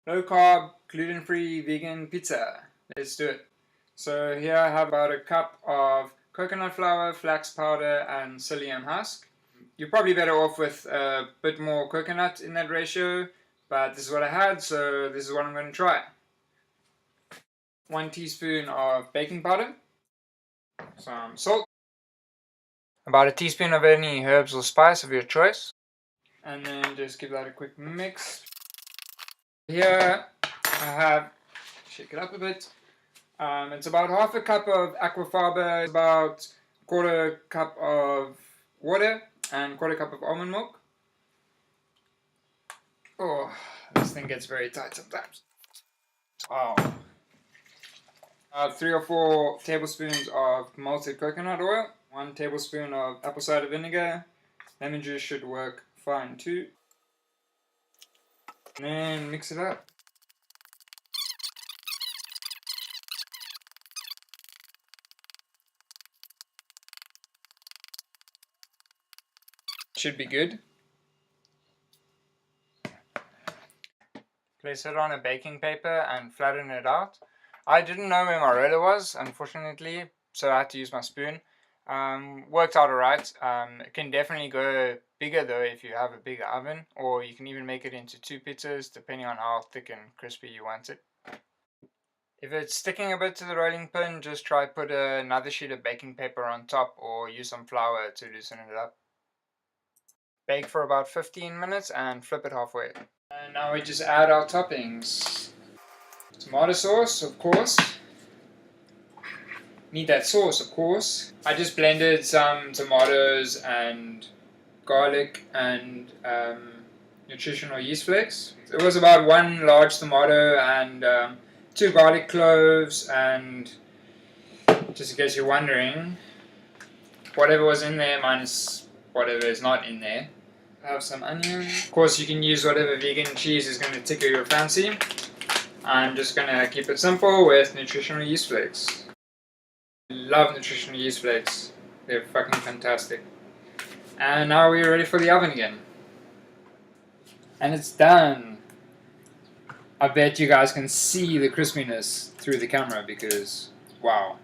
Low carb, gluten-free, vegan pizza. Let's do it. So here I have about a cup of coconut flour, flax powder, and psyllium husk. You're probably better off with a bit more coconut in that ratio, but this is what I had, so this is what I'm going to try. 1 teaspoon of baking powder, some salt, about a teaspoon of any herbs or spice of your choice, and then just give that a quick mix. Here I have, shake it up a bit, it's about half a cup of aquafaba, about a quarter cup of water, and quarter cup of almond milk. Oh, this thing gets very tight sometimes. Wow. 3 or 4 tablespoons of malted coconut oil, 1 tablespoon of apple cider vinegar, lemon juice should work fine too. And then mix it up. Should be good. Place it on a baking paper and flatten it out. I didn't know where my roller was, unfortunately, so I had to use my spoon. Worked out alright. It can definitely go bigger though if you have a bigger oven, or you can even make it into 2 pizzas depending on how thick and crispy you want it. If it's sticking a bit to the rolling pin, just try put another sheet of baking paper on top or use some flour to loosen it up. Bake for about 15 minutes and flip it halfway. And now we just add our toppings. Tomato sauce, of course. Need that sauce, of course. I just blended some tomatoes and garlic and nutritional yeast flakes. It was about 1 large tomato and 2 garlic cloves, and just in case you're wondering, whatever was in there minus whatever is not in there. I have some onion. Of course, you can use whatever vegan cheese is going to tickle your fancy. I'm just going to keep it simple with nutritional yeast flakes. I love nutritional yeast flakes. They're fucking fantastic. And now we're ready for the oven again. And it's done. I bet you guys can see the crispiness through the camera because, wow.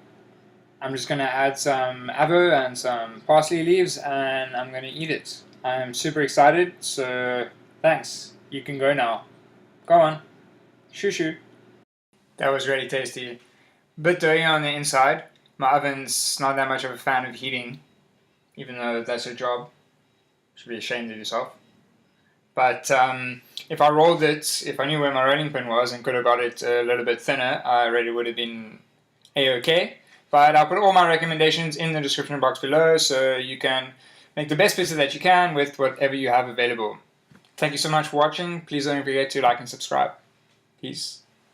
I'm just going to add some avo and some parsley leaves and I'm going to eat it. I'm super excited, so thanks. You can go now. Go on. Shoo shoo. That was really tasty. Bit dirty on the inside. My oven's not that much of a fan of heating, even though that's your job. Should be ashamed of yourself. But if I rolled it, if I knew where my rolling pin was and could have got it a little bit thinner, I really would have been a-okay. But I'll put all my recommendations in the description box below so you can make the best pizza that you can with whatever you have available. Thank you so much for watching. Please don't forget to like and subscribe. Peace.